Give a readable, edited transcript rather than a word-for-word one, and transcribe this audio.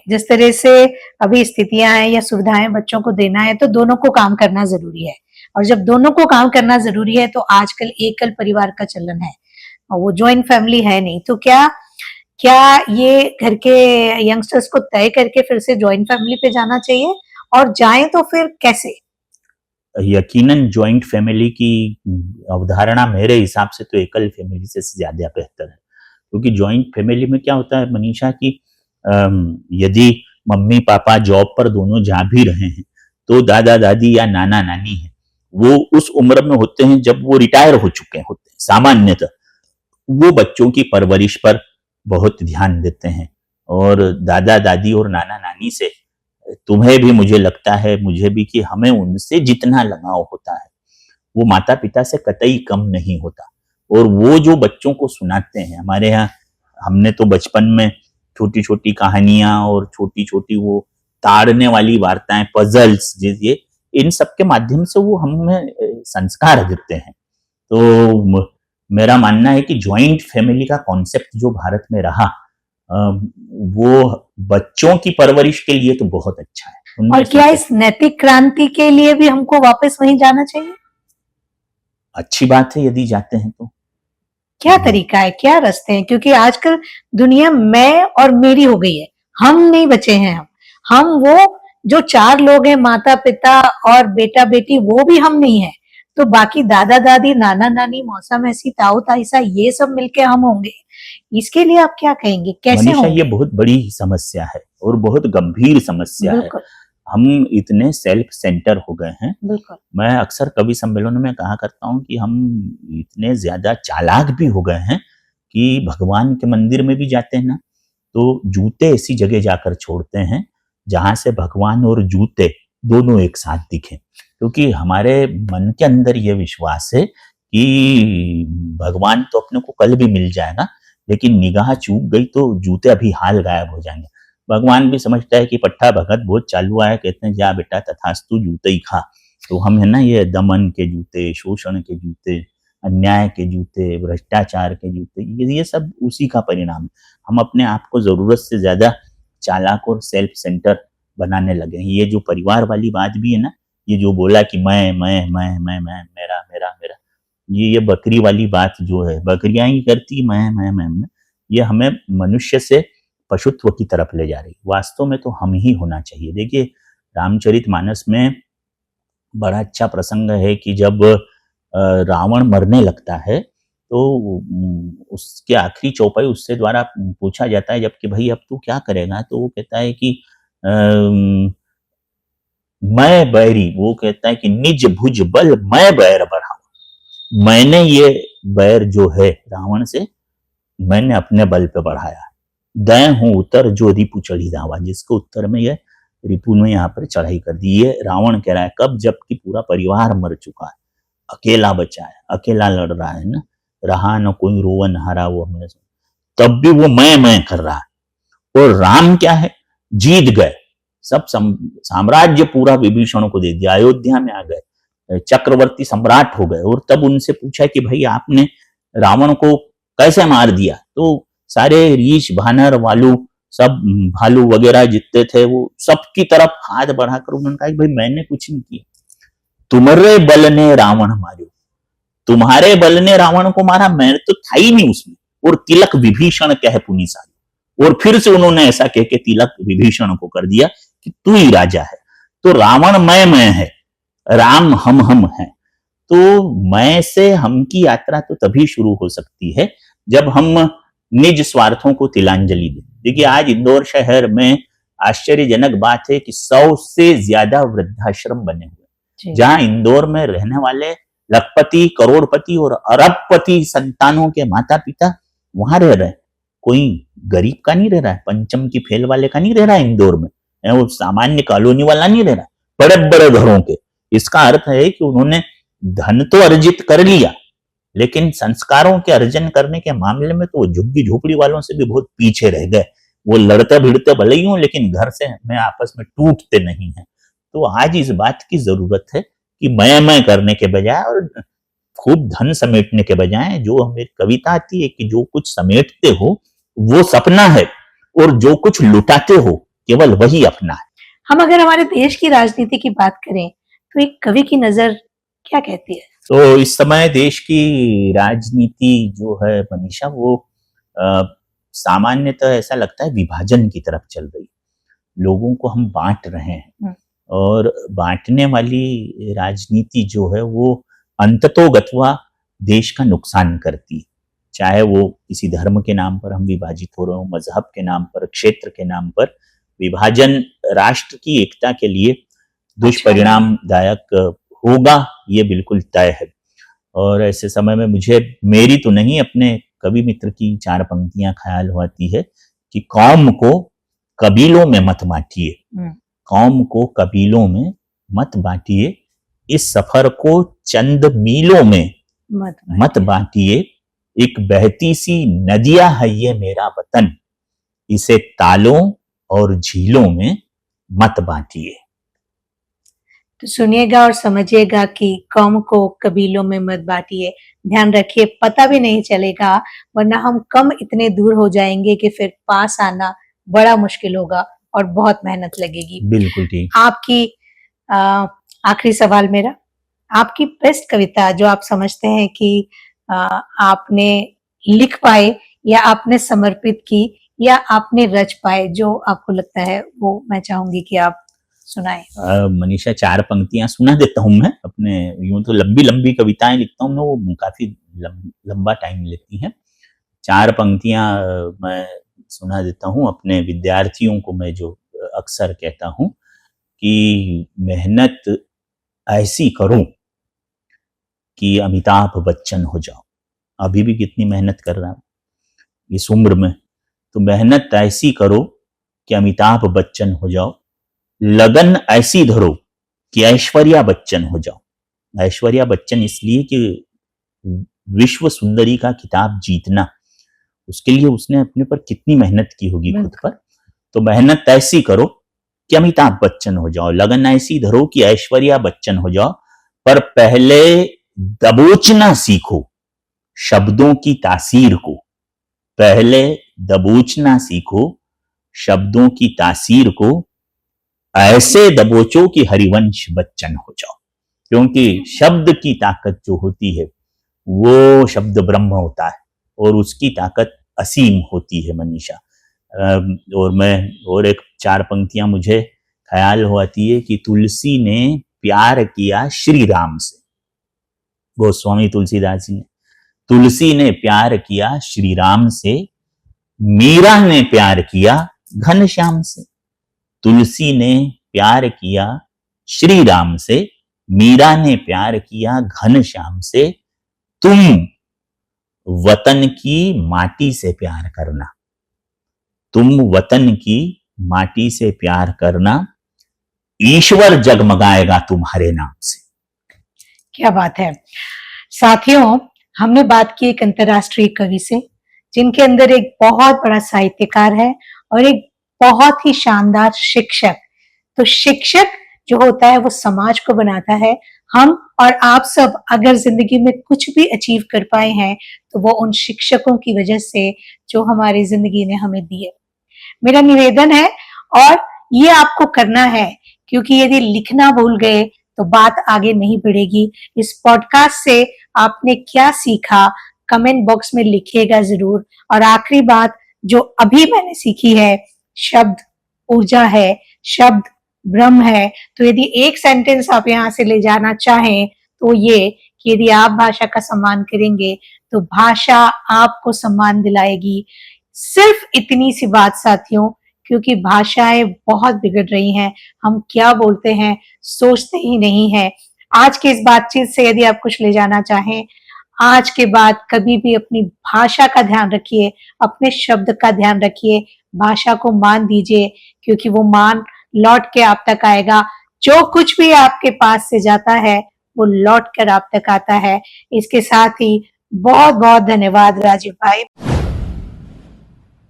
जिस तरह से अभी स्थितियां हैं या सुविधाएं बच्चों को देना है, तो दोनों को काम करना जरूरी है। और जब दोनों को काम करना जरूरी है, तो आजकल एकल परिवार का चलन है और वो जॉइंट फैमिली है नहीं। तो क्या क्या ये घर के यंगस्टर्स को तय करके फिर से जॉइंट फैमिली पे जाना चाहिए, और जाएं तो फिर कैसे? यकीनन जॉइंट फैमिली की अवधारणा मेरे हिसाब से तो एकल फैमिली से ज्यादा बेहतर है, क्योंकि जॉइंट फैमिली में क्या होता है मनीषा कि यदि मम्मी पापा जॉब पर दोनों जा भी रहे हैं, तो दादा दादी या नाना नानी है वो उस उम्र में होते हैं जब वो रिटायर हो चुके होते हैं। सामान्यतः वो बच्चों की परवरिश पर बहुत ध्यान देते हैं, और दादा दादी और नाना नानी से तुम्हें भी, मुझे लगता है मुझे भी, कि हमें उनसे जितना लगाव होता है वो माता पिता से कतई कम नहीं होता। और वो जो बच्चों को सुनाते हैं, हमारे यहाँ हमने तो बचपन में छोटी छोटी कहानियां और छोटी छोटी वो ताड़ने वाली वार्ताएं, पजल्स, ये इन सब के माध्यम से वो हमें संस्कार देते हैं। तो मेरा मानना है कि जॉइंट फैमिली का कॉन्सेप्ट जो भारत में रहा, वो बच्चों की परवरिश के लिए तो बहुत अच्छा है। और क्या इस नैतिक क्रांति के लिए भी हमको वापस वहीं जाना चाहिए? अच्छी बात है यदि जाते हैं तो। क्या तरीका है, क्या रास्ते हैं? क्योंकि आजकल दुनिया मैं और मेरी हो गई है, हम नहीं बचे हैं। हम वो जो 4 लोग हैं, माता पिता और बेटा बेटी, वो भी हम नहीं है। तो बाकी दादा दादी, नाना नानी, मौसा मैसी, ताऊ ताईसा, ये सब मिलके हम होंगे। इसके लिए आप क्या कहेंगे, कैसे होंगे? ये बहुत बड़ी समस्या है और बहुत गंभीर समस्या है। हम इतने सेल्फ सेंटर हो गए हैं। मैं अक्सर कवि सम्मेलनों में कहा करता हूं कि हम इतने ज्यादा चालाक भी हो गए हैं कि भगवान के मंदिर में भी जाते हैं ना, तो जूते ऐसी जगह जाकर छोड़ते हैं जहां से भगवान और जूते दोनों एक साथ दिखें, क्योंकि हमारे मन के अंदर यह विश्वास है कि भगवान तो अपने को कल भी मिल जाएगा, लेकिन निगाह चूक गई तो जूते अभी हाल गायब हो जाएंगे। भगवान भी समझता है कि पट्टा भगत बहुत चालू है, कहते हैं जा बेटा तथास्तु जूते ही खा। तो हम है ना, ये दमन के जूते, शोषण के जूते, अन्याय के जूते, भ्रष्टाचार के जूते, ये सब उसी का परिणाम। हम अपने आप को जरूरत से ज्यादा चालाक और सेल्फ सेंटर बनाने लगे हैं। ये जो परिवार वाली बात भी है ना, ये जो बोला कि मैं मेरा मेरा मेरा, ये बकरी वाली बात जो है, बकरियां ही करती मैं, ये हमें मनुष्य से पशुत्व की तरफ ले जा रही। वास्तव में तो हम ही होना चाहिए। देखिए, रामचरितमानस में बड़ा अच्छा प्रसंग है कि जब रावण मरने लगता है तो उसके आखिरी चौपाई उससे द्वारा पूछा जाता है, जबकि भाई अब तू क्या करेगा, तो वो कहता है कि मैं बैरी, वो कहता है कि निज भुज बल मैं बैर बढ़ाऊं। मैंने ये बैर जो है रावण से, मैंने अपने बल पे बढ़ाया। दय हूं उतर जो रिपु चढ़ी दावा, जिसके उत्तर में ये रिपु ने यहाँ पर चढ़ाई कर दी। ये रावण कह रहा है कब, जबकि पूरा परिवार मर चुका है, अकेला बचा है, अकेला लड़ रहा है ना, रहा न कोई रोवन हारा वो हमने, तब भी वो मैं कर रहा है। और राम क्या है, जीत गए, सब साम्राज्य पूरा विभीषण को दे दिया, अयोध्या में आ गए, चक्रवर्ती सम्राट हो गए। और तब उनसे पूछा कि भाई आपने रावण को कैसे मार दिया, तो सारे रीछ भानर वालू सब भालू वगैरह जितने थे वो सबकी तरफ हाथ बढ़ाकर उन्होंने कहा कि भाई मैंने कुछ नहीं किया, तुम्हारे बल ने रावण मारो, तुम्हारे बल ने रावण को मारा, मैं तो था ही नहीं उसमें। और तिलक विभीषण कह पुनि सारी, और फिर से उन्होंने ऐसा कह के तिलक विभीषण को कर दिया कि तू ही राजा है। तो रावण मैं है, राम हम हैं। तो मैं से हम की यात्रा तो तभी शुरू हो सकती है जब हम निज स्वार्थों को तिलांजलि दें। देखिए, आज इंदौर शहर में आश्चर्यजनक बात है कि 100 से ज्यादा वृद्धाश्रम बने हुए, जहां इंदौर में रहने वाले लखपति, करोड़पति और अरबपति संतानों के माता पिता वहां रह रहे हैं। कोई गरीब का नहीं रह रहा है, पंचम की फेल वाले का नहीं रह रहा है इंदौर में, वो सामान्य कॉलोनी वाला नहीं रह रहा, बड़े बड़े घरों के। इसका अर्थ है कि उन्होंने धन तो अर्जित कर लिया, लेकिन संस्कारों के अर्जन करने के मामले में तो वो झुग्गी झोपड़ी वालों से भी बहुत पीछे रह गए। वो लड़ते भिड़ते भले ही हों, लेकिन घर से में आपस में टूटते नहीं है। तो आज इस बात की जरूरत है कि मैं करने के बजाय और खूब धन समेटने के बजाय, जो हमें कविता आती है कि जो कुछ समेटते हो वो सपना है, और जो कुछ लुटाते हो केवल वही अपना है। हम अगर हमारे देश की राजनीति की बात करें तो एक कवि की नजर क्या कहती है? तो इस समय देश की राजनीति जो है मनीषा, वो सामान्यतः ऐसा लगता है विभाजन की तरफ चल रही। लोगों को हम बांट रहे हैं और बांटने वाली राजनीति जो है वो अंततोगत्वा देश का नुकसान करती है। चाहे वो किसी धर्म के नाम पर हम विभाजित हो रहे हो, मजहब के नाम पर, क्षेत्र के नाम पर, विभाजन राष्ट्र की एकता के लिए दुष्परिणामदायक होगा, ये बिल्कुल तय है। और ऐसे समय में मुझे, मेरी तो नहीं, अपने कवि मित्र की 4 पंक्तियां ख्याल आती है कि कौम को कबीलों में मत बांटिए, कौम को कबीलों में मत बांटिए, इस सफर को चंद मीलों में मत बांटिए, एक बहती सी नदिया है ये मेरा वतन, इसे तालों और झीलों में मत बांटिए। तो सुनिएगा और समझिएगा कि कौम को कबीलों में मत बांटिए। ध्यान रखिए, पता भी नहीं चलेगा, वरना हम कम इतने दूर हो जाएंगे कि फिर पास आना बड़ा मुश्किल होगा और बहुत मेहनत लगेगी। बिल्कुल ठीक। आपकी आखिरी सवाल मेरा, आपकी बेस्ट कविता जो आप समझते हैं कि आपने लिख पाए या आपने समर्पित की या आपने रच पाए, जो आपको लगता है, वो मैं चाहूंगी कि आप सुनाएं। मनीषा, 4 पंक्तियां सुना देता हूं मैं अपने। यूं तो लंबी लंबी कविताएं लिखता हूं मैं, वो काफी लंबा टाइम लेती हैं। 4 पंक्तियां मैं सुना देता हूं अपने विद्यार्थियों को। मैं जो अक्सर कहता हूं कि मेहनत ऐसी करो कि अमिताभ बच्चन हो जाओ। अभी भी कितनी मेहनत कर रहा हूं इस उम्र में, तो मेहनत ऐसी करो कि अमिताभ बच्चन हो जाओ, लगन ऐसी धरो कि ऐश्वर्या बच्चन हो जाओ। ऐश्वर्या बच्चन इसलिए कि विश्व सुंदरी का खिताब जीतना, उसके लिए उसने अपने पर कितनी मेहनत की होगी खुद पर। तो मेहनत ऐसी करो कि अमिताभ बच्चन हो जाओ, लगन ऐसी धरो कि ऐश्वर्या बच्चन हो जाओ, पर पहले दबोचना सीखो शब्दों की तासीर को। पहले दबोचना सीखो शब्दों की तासीर को, ऐसे दबोचो कि हरिवंश बच्चन हो जाओ। क्योंकि शब्द की ताकत जो होती है वो शब्द ब्रह्म होता है और उसकी ताकत असीम होती है मनीषा। और एक 4 पंक्तियां मुझे ख्याल आती है कि तुलसी ने प्यार किया श्री राम से। गोस्वामी तुलसीदास जी ने, तुलसी ने प्यार किया श्री राम से, मीरा ने प्यार किया घनश्याम से। तुलसी ने प्यार किया श्री राम से, मीरा ने प्यार किया घनश्याम से। तुम वतन की माटी से प्यार करना, तुम वतन की माटी से प्यार करना, ईश्वर जगमगाएगा तुम्हारे नाम से। क्या बात है साथियों, हमने बात की एक अंतर्राष्ट्रीय कवि से, जिनके अंदर एक बहुत बड़ा साहित्यकार है और एक बहुत ही शानदार शिक्षक। तो शिक्षक जो होता है वो समाज को बनाता है। हम और आप सब अगर जिंदगी में कुछ भी अचीव कर पाए हैं तो वो उन शिक्षकों की वजह से जो हमारी जिंदगी ने हमें दी है। मेरा निवेदन है, और ये आपको करना है, क्योंकि यदि लिखना भूल गए तो बात आगे नहीं बढ़ेगी। इस पॉडकास्ट से आपने क्या सीखा कमेंट बॉक्स में लिखिएगा जरूर। और आखिरी बात जो अभी मैंने सीखी है, शब्द ऊर्जा है, शब्द ब्रह्म है। तो यदि एक सेंटेंस आप यहाँ से ले जाना चाहें तो ये कि यदि आप भाषा का सम्मान करेंगे तो भाषा आपको सम्मान दिलाएगी। सिर्फ इतनी सी बात साथियों, क्योंकि भाषाएं बहुत बिगड़ रही हैं, हम क्या बोलते हैं सोचते ही नहीं है। आज की इस बातचीत से यदि आप कुछ ले जाना चाहें, आज के बाद कभी भी अपनी भाषा का ध्यान रखिए, अपने शब्द का ध्यान रखिए, भाषा को मान दीजिए, क्योंकि वो मान लौट के आप तक आएगा। जो कुछ भी आपके पास से जाता है वो लौट कर आप तक आता है। इसके साथ ही बहुत बहुत धन्यवाद राजीव भाई।